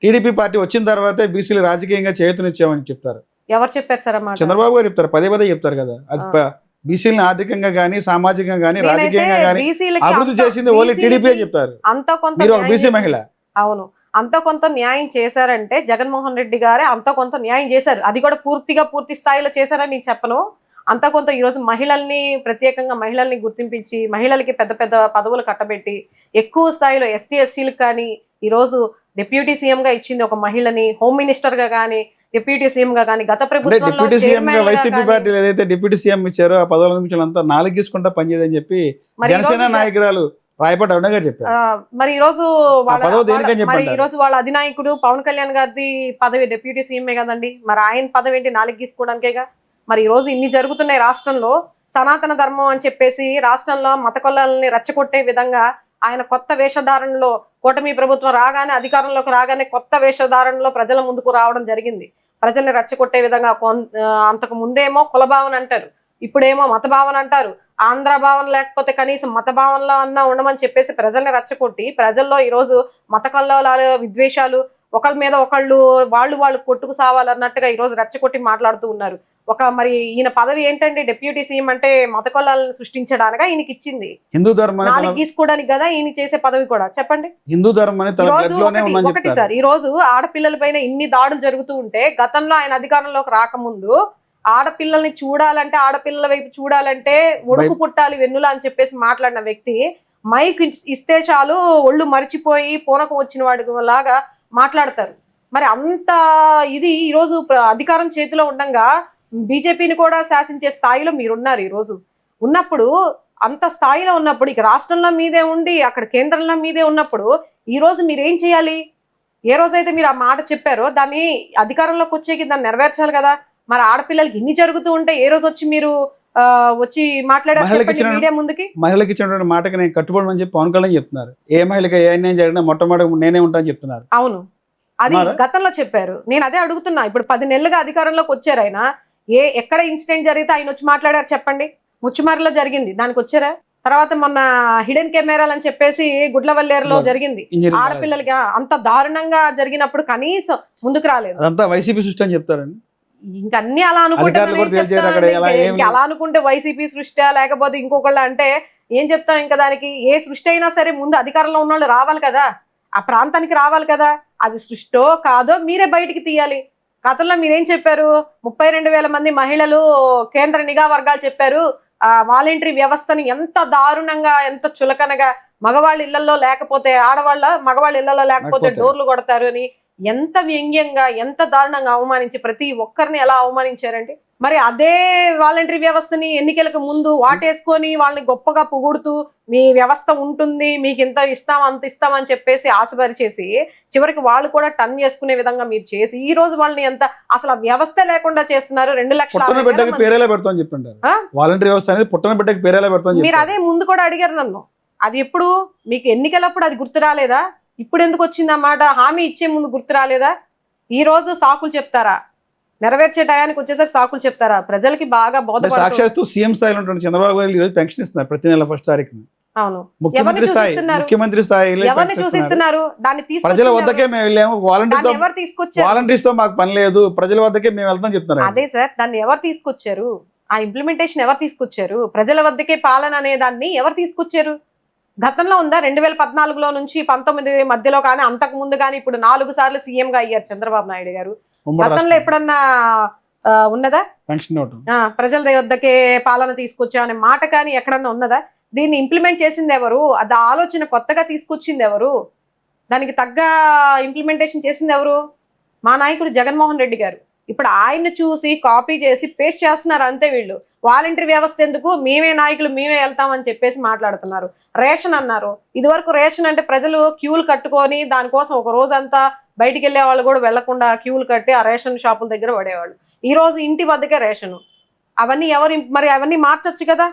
TDP party వచ్చిన తర్వాతే బీసీలు రాజకీయంగా చేతునిచ్చామని చెప్తారు. ఎవరు చెప్పారు సార్ అన్నమాట? చంద్రబాబు గారు చెప్తారు, పదే పదే చెప్తారు కదా. అది బీసీలను ఆర్థికంగా గానీ సామాజికంగా గానీ రాజకీయంగా గానీ అభివృద్ధి చేసింది ఓన్లీ టీడీపీ అని చెప్తారు. అంత కొంత మీరు ఒక బీసీ మహిళ. అవును, అంత కొంత న్యాయం చేశారంటే జగన్మోహన్ రెడ్డి గారే అంత కొంత న్యాయం చేశారు. అది కూడా పూర్తి స్థాయిలో చేశారని నేను చెప్పను. అంత కొంత ఈరోజు మహిళల్ని, ప్రత్యేకంగా మహిళల్ని గుర్తింపించి మహిళలకి పెద్ద పెద్ద పదవులు కట్టబెట్టి ఎక్కువ స్థాయిలో ఎస్టీ ఎస్సీలకు కానీ ఈరోజు డిప్యూటీ సీఎం గా ఇచ్చింది ఒక మహిళని, హోమ్ మినిస్టర్ గా కానీ, డిప్యూటీ సీఎం గా కానీ, గత ప్రభుత్వంలో వైసీపీ పార్టీ ఏదైతే డిప్యూటీ సీఎం ఇచ్చారో ఆ పదవుల నుంచి అంతా నాలుగు గీసుకుంటా పనిచేయదని చెప్పి జనసేన నాయకురాలు రాయపాటి అరుణ గారు చెప్పారు. మరి ఈ రోజు వాళ్ళ అధినాయకుడు పవన్ కళ్యాణ్ గారి పదవి డిప్యూటీ సీఎంఏ కదండి. మరి ఆయన పదవి ఏంటి నాలుగు గీసుకోవడానికేగా. మరి ఈ రోజు ఇన్ని జరుగుతున్నాయి రాష్ట్రంలో. సనాతన ధర్మం అని చెప్పేసి రాష్ట్రంలో మత కొల్లల్ని రెచ్చగొట్టే విధంగా ఆయన కొత్త వేషధారణలో, కూటమి ప్రభుత్వం రాగానే అధికారంలోకి రాగానే కొత్త వేషధారణలో ప్రజల ముందుకు రావడం జరిగింది. ప్రజల్ని రెచ్చగొట్టే విధంగా అంతకు ముందేమో కుల భావన అంటారు, ఇప్పుడేమో మత భావన అంటారు. ఆంధ్ర భావన లేకపోతే కనీసం మత భావనలో అన్నా ఉండమని చెప్పేసి ప్రజల్ని రెచ్చగొట్టి ప్రజల్లో ఈరోజు మత కల్లోలాలు, విద్వేషాలు, ఒకళ్ళ మీద ఒకళ్ళు వాళ్ళు కొట్టుకు సావాలన్నట్టుగా ఈరోజు రెచ్చగొట్టి మాట్లాడుతూ ఉన్నారు. మరి ఈయన పదవి ఏంటంటే డిప్యూటీ సీఎం అంటే మత కొల్లాలను సృష్టించడానిగా ఈయనకి ఇచ్చింది, హిందూ ధర్మాన్ని గీసుకోవడానికి కదా ఈయన చేసే పదవి కూడా. చెప్పండి, హిందూ ధర్మాన్ని ఒకటి సార్, ఈ రోజు ఆడపిల్లల పైన ఇన్ని దాడులు జరుగుతూ ఉంటే గతంలో ఆయన అధికారంలోకి రాకముందు ఆడపిల్లల్ని చూడాలంటే, ఆడపిల్లల వైపు చూడాలంటే ఒడుకు పుట్టాలి వెన్నులా అని చెప్పేసి మాట్లాడిన వ్యక్తి మైక్ ఇస్తే చాలు ఒళ్ళు మరిచిపోయి పూనకం వచ్చిన వాడి లాగా మాట్లాడతారు. మరి అంత ఇది ఈరోజు అధికారం చేతిలో ఉండగా బీజేపీని కూడా శాసించే స్థాయిలో మీరున్నారు. ఈరోజు ఉన్నప్పుడు, అంత స్థాయిలో ఉన్నప్పుడు, ఇక రాష్ట్రంలో మీదే ఉండి అక్కడ కేంద్రంలో మీదే ఉన్నప్పుడు ఈ రోజు మీరేం చేయాలి? ఏ రోజైతే మీరు ఆ మాట చెప్పారో దాన్ని అధికారంలోకి వచ్చేకి దాన్ని నెరవేర్చాలి కదా. మరి ఆడపిల్లలకి ఇన్ని జరుగుతూ ఉంటే ఏ రోజు వచ్చి మీరు వచ్చి మాట్లాడారు మీడియా ముందుకి? మహిళకి ఇచ్చినటువంటి మాటకి నేను కట్టుబడమని చెప్పి పవన్ కళ్యాణ్ చెప్తున్నారు. ఏ మహిళకి ఏ అన్యాయం జరిగినా మొట్టమొదటి నేనే ఉంటానని చెప్తున్నారు. అవును, అది గతంలో చెప్పారు. నేను అదే అడుగుతున్నా, ఇప్పుడు 10 నెలలుగా అధికారంలోకి వచ్చారు ఆయన. ఎక్కడ ఇన్సిడెంట్ జరిగితే ఆయన వచ్చి మాట్లాడారు చెప్పండి? ముచ్చుమారిలో జరిగింది, దానికి వచ్చారా? తర్వాత మొన్న హిడెన్ కెమెరాలు అని చెప్పేసి గుడ్లవల్లేరులో జరిగింది, ఆడపిల్లలకి అంత దారుణంగా జరిగినప్పుడు కనీసం ముందుకు రాలేదు. అదంతా వైసీపీ సృష్టి అని చెప్తారండి. ఇంకా అన్ని అలా అనుకుంటే వైసీపీ సృష్టి లేకపోతే ఇంకొకళ్ళ అంటే ఏం చెప్తాం? ఇంకా దానికి ఏ సృష్టి అయినా సరే ముందు అధికారంలో ఉన్న వాళ్ళు రావాలి కదా, ఆ ప్రాంతానికి రావాలి కదా. అది సృష్టో కాదో మీరే బయటికి తీయాలి. గతంలో మీరేం చెప్పారు? 32,000 మంది మహిళలు కేంద్ర నిఘా వర్గాలు చెప్పారు వాలంటరీ వ్యవస్థని ఎంత దారుణంగా, ఎంత చులకనగా, మగవాళ్ళ ఇళ్లలో లేకపోతే మగవాళ్ళ ఇళ్లలో లేకపోతే డోర్లు కొడతారు అని ఎంత వ్యంగ్యంగా, ఎంత దారుణంగా అవమానించి ప్రతి ఒక్కరిని ఎలా అవమానించారండి. మరి అదే వాలంటరీ వ్యవస్థని ఎన్నికలకు ముందు వాటేసుకొని వాళ్ళని గొప్పగా పొగుడుతూ మీ వ్యవస్థ ఉంటుంది, మీకు ఇంత ఇస్తాం అంత ఇస్తామని చెప్పేసి ఆశపరిచేసి చివరికి వాళ్ళు కూడా టర్న్ చేసుకునే విధంగా మీరు చేసి ఈ రోజు వాళ్ళని ఎంత అసలు ఆ వ్యవస్థ లేకుండా చేస్తున్నారు. 2 లక్షల మీరు అదే ముందు కూడా అడిగారు నన్ను, అది ఎప్పుడు మీకు ఎన్నికలప్పుడు అది గుర్తు రాలేదా? ఇప్పుడు ఎందుకు వచ్చింది అన్నమాట? హామీ ఇచ్చే ముందు గుర్తు రాలేదా? ఈ రోజు సాకులు చెప్తారా? నెరవేర్చే టయానికి వచ్చేసరికి సాకులు చెప్తారా? ప్రజలకి బాగా సాక్షాత్తు సీఎం స్థాయిలో ఉంటుంది చంద్రబాబు గారు ఈ రోజు పెన్షన్ ఇస్తున్నారు ప్రతి నెల 1వ తారీఖున. అవును, ముఖ్యమంత్రి స్థాయి ఎవరిని చూసిస్తున్నారు? దాన్ని ప్రజల వద్దకే మేము వెళ్ళాము, వాలంటీర్స్ తో మాకు పని లేదు, ప్రజల వద్దకే మేము వెళ్తాం చెప్తున్నారు. అదే సార్, దాన్ని ఎవరు తీసుకొచ్చారు? ఆ ఇంప్లిమెంటేషన్ ఎవరు తీసుకొచ్చారు? ప్రజల వద్దకే పాలన అనే దాన్ని ఎవరు తీసుకొచ్చారు? గతంలో ఉందా? 2014లో నుంచి 19 మధ్యలో కానీ, అంతకు ముందు కానీ, ఇప్పుడు 4 సార్లు సీఎం గా అయ్యారు చంద్రబాబు నాయుడు గారు. గతంలో ఎప్పుడన్నా ఉన్నదా ప్రజల వద్దకే పాలన తీసుకొచ్చా అనే మాట కానీ ఎక్కడన్నా ఉన్నదా? దీన్ని ఇంప్లిమెంట్ చేసింది ఎవరు? అది ఆలోచన కొత్తగా తీసుకొచ్చింది ఎవరు? దానికి తగ్గ ఇంప్లిమెంటేషన్ చేసింది ఎవరు? మా నాయకుడు జగన్మోహన్ రెడ్డి గారు. ఇప్పుడు ఆయన్ని చూసి కాపీ చేసి పేస్ట్ చేస్తున్నారు అంతే. వీళ్ళు వాలంటరీ వ్యవస్థ ఎందుకు, మేమే నాయకులు మేమే వెళ్తామని చెప్పేసి మాట్లాడుతున్నారు. రేషన్ అన్నారు, ఇదివరకు రేషన్ అంటే ప్రజలు క్యూలు కట్టుకొని దానికోసం ఒక రోజంతా బయటికి వెళ్ళే వాళ్ళు కూడా వెళ్లకుండా క్యూలు కట్టి ఆ రేషన్ షాపుల దగ్గర పడేవాళ్ళు. ఈ రోజు ఇంటి వద్దకే రేషను. అవన్నీ అవన్నీ మార్చొచ్చు కదా.